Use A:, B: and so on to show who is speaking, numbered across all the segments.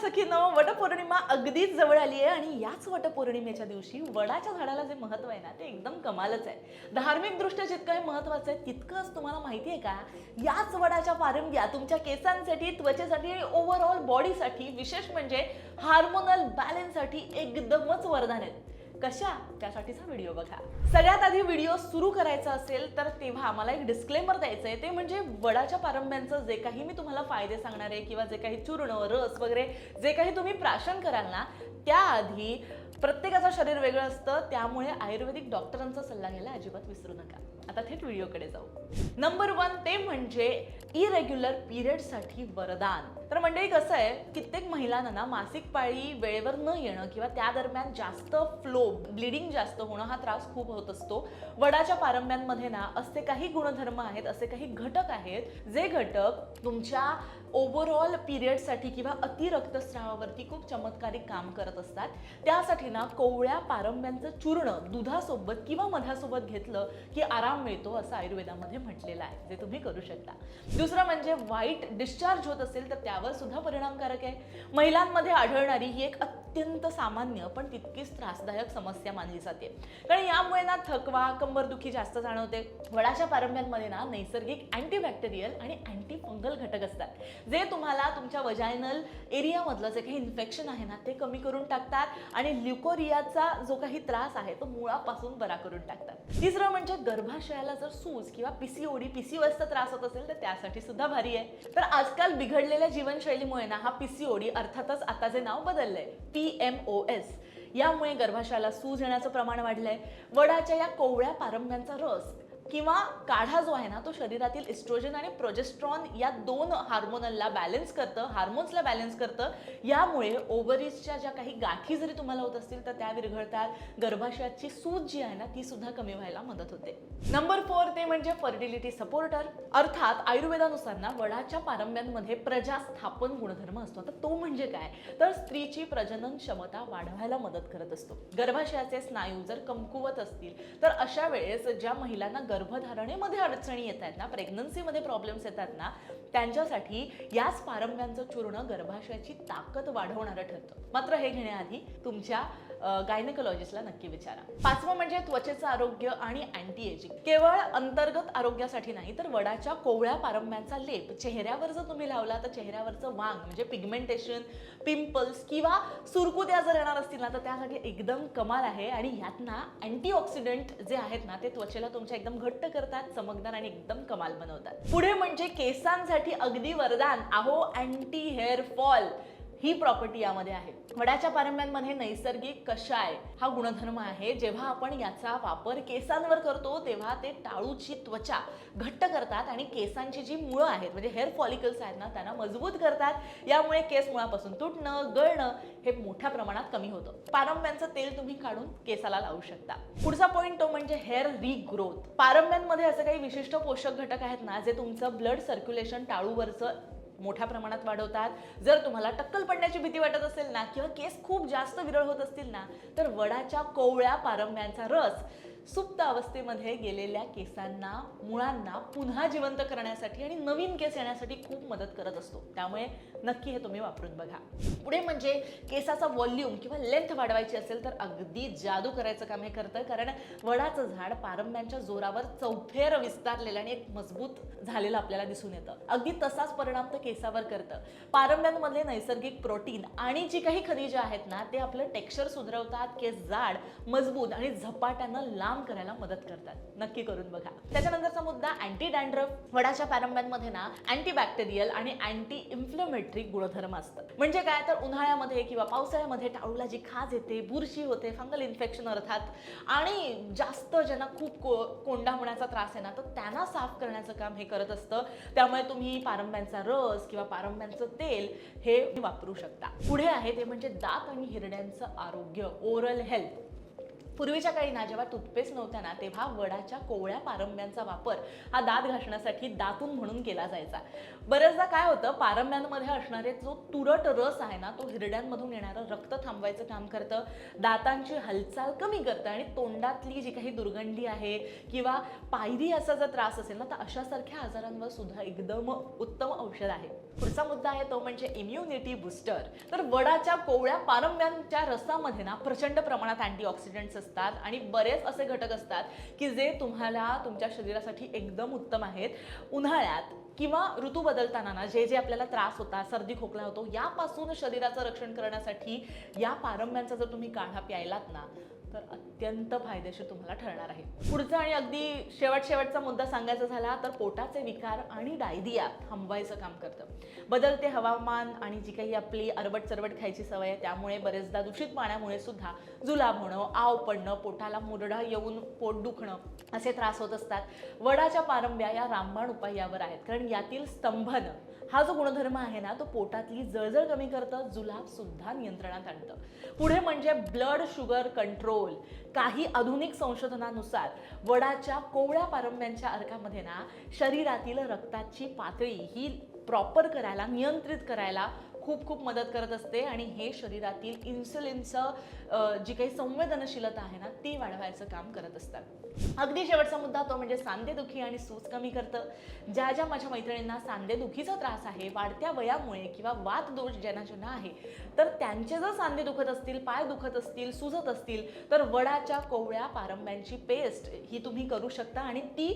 A: सखींनो, वटपौर्णिमा अगदीच जवळ आली आहे आणि याच वटपौर्णिमेच्या दिवशी वडाच्या झाडाला जे महत्त्व आहे ना ते एकदम कमालच आहे. धार्मिक दृष्ट्या जितकं हे महत्त्वाचं आहे तितकंच तुम्हाला माहिती आहे का, याच वडाच्या पारंब्या तुमच्या केसांसाठी, त्वचेसाठी आणि ओव्हरऑल बॉडीसाठी, विशेष म्हणजे हार्मोनल बॅलन्ससाठी एकदमच वरदान आहेत. कशा, त्यासाठीचा व्हिडिओ बघा. सगळ्यात आधी व्हिडिओ सुरू करायचा असेल तर तेव्हा मला एक डिस्क्लेमर द्यायचं आहे, ते म्हणजे वडाच्या पारंब्यांचं जे काही मी तुम्हाला फायदे सांगणार आहे किंवा जे काही चूर्ण, रस वगैरे जे काही तुम्ही प्राशन कराल ना, त्याआधी प्रत्येकाचं शरीर वेगळं असतं, त्यामुळे आयुर्वेदिक डॉक्टरांचा सल्ला घ्यायला अजिबात विसरू नका. आता थेट व्हिडिओकडे जाऊ. नंबर 1 ते म्हणजे इरेग्युलर पिरियडसाठी वरदान. तर मंडळी कसं आहे, कित्येक महिलांना ना मासिक पाळी वेळेवर न येणं किंवा त्या दरम्यान जास्त फ्लो, ब्लिडिंग जास्त होणं हा त्रास खूप होत असतो. वडाच्या पारंब्यांमध्ये ना असे काही गुणधर्म आहेत, असे काही घटक आहेत, जे घटक तुमच्या ओव्हरऑल पिरियडसाठी किंवा अति रक्तस्रावावरती खूप चमत्कारिक काम करत असतात. त्यासाठी ना कोवळ्या पारंब्यांचं चूर्ण दुधासोबत किंवा मधासोबत घेतलं की आराम मिळतो, असं आयुर्वेदामध्ये म्हटलेलं आहे, जे तुम्ही करू शकता. दुसरं म्हणजे वाईट डिस्चार्ज होत असेल तर त्यावर सुद्धा परिणामकारक आहे. महिलांमध्ये आढळणारी ही एक अत्यंत सामान्य पण तितकीच त्रासदायक समस्या मानली जाते, कारण यामुळे ना थकवा, कंबरदुखी जास्त जाणवते. वडाच्या पारंब्यांमध्ये ना नैसर्गिक अँटीबॅक्टेरियल आणि अँटी फंगल घटक असतात, जे तुम्हाला तुमच्या वजायनल एरियामधलं जे काही इन्फेक्शन आहे ना ते कमी करून टाकतात आणि ल्युकोरियाचा जो काही त्रास आहे तो मुळापासून बरा करून टाकतात. तिसरं म्हणजे गर्भाशयाला जर सूज किंवा पीसीओएसचा त्रास होत असेल तर त्यासाठी सुद्धा भारी आहे. तर आजकाल बिघडलेल्या जीवनशैलीमुळे ना हा पीसीओडी, अर्थातच आता जे नाव बदललंय PMOS, यामुळे गर्भाशयाला सूज येण्याचं प्रमाण वाढलंय. वडाच्या या कोवळ्या पारंब्यांचा रस किंवा काढा जो आहे ना तो शरीरातील इस्ट्रोजन आणि प्रोजेस्ट्रॉन या दोन हार्मोनला बॅलन्स करतं, हार्मोन्सला बॅलन्स करतं. यामुळे ओव्हरीजच्या ज्या काही गाठी जरी तुम्हाला होत असतील तर त्या विरघळतात. गर्भाशयाची सूज जी आहे ना ती सुद्धा कमी व्हायला मदत होते. नंबर 4 ते म्हणजे फर्टिलिटी सपोर्टर. अर्थात आयुर्वेदानुसार ना वडाच्या पारंब्यांमध्ये प्रजास्थापन गुणधर्म असतो. तर तो म्हणजे काय, तर स्त्रीची प्रजनन क्षमता वाढवायला मदत करत असतो. गर्भाशयाचे स्नायू जर कमकुवत असतील तर अशा वेळेस ज्या महिलांना गर्भधारणेमध्ये अडचणी येत आहेत ना, प्रेग्नन्सीमध्ये प्रॉब्लेम्स येतात ना, त्यांच्यासाठी याच पारंब्यांचं चूर्ण गर्भाशयाची ताकद वाढवणारं ठरतं. मात्र हे घेण्याआधी तुमच्या गायनेकोलॉजिस्टला नक्की विचारा. 5वं म्हणजे त्वचेचं आरोग्य आणि अँटी एजिंग. केवळ अंतर्गत आरोग्यासाठी नाही तर वडाच्या कोवळ्या पारंब्यांचा लेप चेहऱ्यावर जर तुम्ही लावला तर चेहऱ्यावरचं वांग म्हणजे पिगमेंटेशन, पिंपल्स किंवा सुरकुत्या जर येणार असतील ना तर त्यासाठी एकदम कमाल आहे. आणि ह्यात ना अँटीऑक्सिडंट जे आहेत ना ते त्वचेला तुमच्या एकदम घट्ट करतात, चमकदार आणि एकदम कमाल बनवतात. पुढे म्हणजे केसांसाठी अगदी वरदान, अहो अँटी हेअर फॉल ही प्रॉपर्टी यामध्ये आहे. वडाच्या पारंब्यांमध्ये नैसर्गिक कषाय हा गुणधर्म आहे. जेव्हा आपण याचा वापर केसांवर करतो तेव्हा ते टाळूची त्वचा घट्ट करतात आणि केसांची जी मुळं आहेत म्हणजे हेअर फॉलिकल्स आहेत ना त्यांना मजबूत करतात. यामुळे केस मुळापासून तुटणं, गळणं हे मोठ्या प्रमाणात कमी होतं. पारंब्यांचं तेल तुम्ही काढून केसाला लावू शकता. पुढचा पॉईंट तो म्हणजे हेअर रिग्रोथ. पारंब्यांमध्ये असे काही विशिष्ट पोषक घटक आहेत ना जे तुमचं ब्लड सर्क्युलेशन टाळूवरचं मोठ्या प्रमाणात वाढवतात. जर तुम्हाला टक्कल पडण्याची भीती वाटत असेल ना किंवा केस खूप जास्त विरळ होत असतील ना तर वडाच्या कोवळ्या पारंब्यांचा रस सुप्त अवस्थेमध्ये गेलेल्या केसांना, मुळांना पुन्हा जिवंत करण्यासाठी आणि नवीन केस येण्यासाठी खूप मदत करत असतो. त्यामुळे नक्की हे तुम्ही वापरून बघा. पुढे म्हणजे केसाचा व्हॉल्यूम किंवा लेंथ वाढवायची असेल तर अगदी जादू करायचं काम हे करतं, कारण वडाचं झाड पारंब्यांच्या जोरावर चौफेर विस्तारलेलं आणि एक मजबूत झालेलं आपल्याला दिसून येतं. अगदी तसाच परिणाम तर केसावर करतं. पारंब्यांमधले नैसर्गिक प्रोटीन आणि जी काही खनिजे आहेत ना ते आपलं टेक्स्चर सुधारवतात, केस जाड, मजबूत आणि झपाट्यानं लांब करायला मदत करतात. नक्की करून बघा. त्याच्यानंतरचा मुद्दा अँटी डॅन्ड्रफ. वडाच्या पारंब्यांमध्ये ना अँटीबॅक्टेरियल आणि अँटी इन्फ्लेमेटरी गुणधर्म असतात. म्हणजे काय, तर उन्हाळ्यामध्ये किंवा पावसाळ्यामध्ये टाळूला जी खाज येते, बुरशी होते, फंगल इन्फेक्शन अर्थात, आणि जास्त ज्यांना खूप कोंडा होण्याचा त्रास आहे ना तर त्यांना साफ करण्याचं काम हे करत असतं. त्यामुळे तुम्ही पारंब्यांचा रस किंवा पारंब्यांचं तेल हे वापरू शकता. पुढे आहे ते म्हणजे दात आणि हिरड्यांचं आरोग्य, ओरल हेल्थ. पूर्वीच्या काळी ना जेव्हा टूथपेस्ट नव्हत्या ना तेव्हा वडाच्या कोवळ्या पारंब्यांचा वापर हा दात घासण्यासाठी दातून म्हणून केला जायचा. बरेचदा काय होतं, पारंब्यांमध्ये असणारे जो तुरट रस आहे ना तो हिरड्यांमधून येणारं रक्त थांबवायचं काम करतं, दातांची हालचाल कमी करतं आणि तोंडातली जी काही दुर्गंधी आहे किंवा पायरी असा जर त्रास असेल ना तर अशासारख्या आजारांवर सुद्धा एकदम उत्तम औषध आहे. पुढचा मुद्दा आहे तो म्हणजे इम्युनिटी बूस्टर. तर वडाच्या कोवळ्या पारंब्यांच्या रसामध्ये ना प्रचंड प्रमाणात अँटीऑक्सिडंट्स असतात आणि बरेच असे घटक असतात की जे तुम्हाला तुमच्या शरीरासाठी एकदम उत्तम आहेत. उन्हाळ्यात किंवा ऋतू बदलताना ना जे जे आपल्याला त्रास होता, सर्दी खोकला होतो, यापासून शरीराचं रक्षण करण्यासाठी या पारंब्यांचा जर तुम्ही काढा प्यायलात ना तर अत्यंत फायदेशीर तुम्हाला ठरणार आहे. पुढचा आणि अगदी शेवटचा मुद्दा सांगायचा झाला तर पोटाचे विकार आणि डायरिया थांबवायचं काम करतं. बदलते हवामान आणि जी काही आपली अरबट चरबट खायची सवय आहे त्यामुळे बरेचदा दूषित पाण्यामुळे सुद्धा जुलाब होणं, आव पडणं, पोटाला मुरडा येऊन पोट दुखणं असे त्रास होत असतात. वडाच्या पारंब्या या रामबाण उपाय यावर आहेत, कारण यातील स्तंभन हा जो गुणधर्म आहे ना तो पोटातली जळजळ कमी करतं, जुलाब सुद्धा नियंत्रणात आणतं. पुढे म्हणजे ब्लड शुगर कंट्रोल. काही आधुनिक संशोधनानुसार वडाच्या कोवळ्या पारंब्यांच्या अर्कामध्ये ना शरीरातील रक्ताची पातळी ही प्रॉपर करायला, नियंत्रित करायला खूप मदत करत असते आणि हे शरीरातील इन्सुलिनचं जी काही संवेदनशीलता आहे ना ती वाढवायचं काम करत असतात. अगदी शेवटचा मुद्दा तो म्हणजे सांधेदुखी आणि सूज कमी करतं. ज्या माझ्या मैत्रिणींना सांधेदुखीचा त्रास आहे, वाढत्या वयामुळे किंवा वात दोष ज्यांना आहे, तर त्यांचे जर सांधे दुखत असतील, पाय दुखत असतील, सुजत असतील तर वडाच्या कोवळ्या पारंब्यांची पेस्ट ही तुम्ही करू शकता आणि ती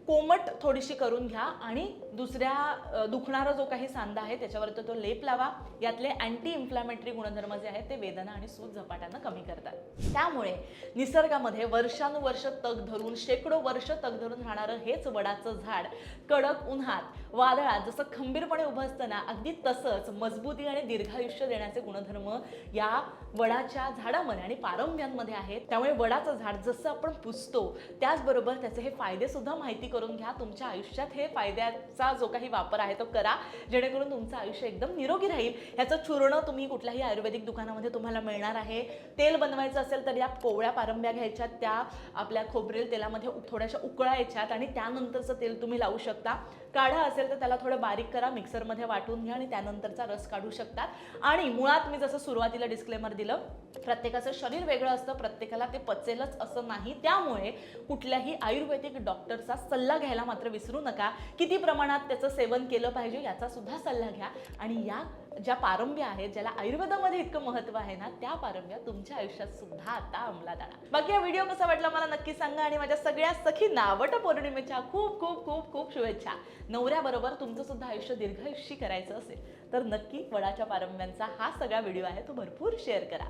A: कोमट थोडीशी करून घ्या आणि दुसऱ्या दुखणारा जो काही सांधा आहे त्याच्यावर तो लेप लावा. यातले अँटी इन्फ्लॅमेटरी गुणधर्म जे आहेत ते वेदना आणि सूज झपाट्यानं कमी करतात. त्यामुळे निसर्गामध्ये वर्षानुवर्ष तग धरून, शेकडो वर्ष तग धरून राहणारं हेच वडाचं झाड कडक उन्हात वादळात जसं खंबीरपणे उभं असतं ना अगदी तसंच मजबूती आणि दीर्घायुष्य देण्याचे गुणधर्म या वडाच्या झाडामध्ये आणि पारंब्यांमध्ये आहेत. त्यामुळे वडाचं झाड जसं आपण पुजतो त्याचबरोबर त्याचे हे फायदे सुद्धा माहिती करून घ्या. तुमच्या आयुष्यात हे फायद्याचा जो काही वापर आहे तो करा, जेणेकरून तुमचं आयुष्य एकदम निरोगी राहील. ह्याचं चूर्ण तुम्ही कुठल्याही आयुर्वेदिक दुकानामध्ये तुम्हाला मिळणार आहे. तेल बनवायचं असेल तर या कोवळ्या पारंब्या घ्यायच्या, त्या आपल्या खोबरेल तेलामध्ये थोड्याशा उकळायच्यात आणि त्यानंतरचं तेल तुम्ही लावू शकता. काढा असेल तर त्याला थोडं बारीक करा, मिक्सरमध्ये वाटून घ्या आणि त्यानंतरचा रस काढू शकता. आणि मुळात मी जसं सुरुवातीला डिस्क्लेमर दिलं, प्रत्येकाचं शरीर वेगळं असतं, प्रत्येकाला ते पचेलच असं नाही. त्यामुळे कुठल्याही आयुर्वेदिक डॉक्टरचा सल्ला घ्यायला मात्र विसरू नका. किती प्रमाणात त्याचं सेवन केलं पाहिजे याचा सुद्धा सल्ला घ्या आणि या ज्या पारंब्या आहेत ज्याला आयुर्वेदामध्ये इतकं महत्त्व आहे ना त्या पारंब्या तुमच्या आयुष्यात सुद्धा आता अंमलात आणा. बाकी हा व्हिडिओ कसा वाटला मला नक्की सांगा आणि माझ्या सगळ्या सखींना वटपौर्णिमेच्या खूप शुभेच्छा. नवऱ्याबरोबर तुमचं सुद्धा आयुष्य दीर्घायुष्य करायचं असेल तर नक्की वडाच्या पारंब्यांचा हा सगळा व्हिडिओ आहे तो भरपूर शेअर करा.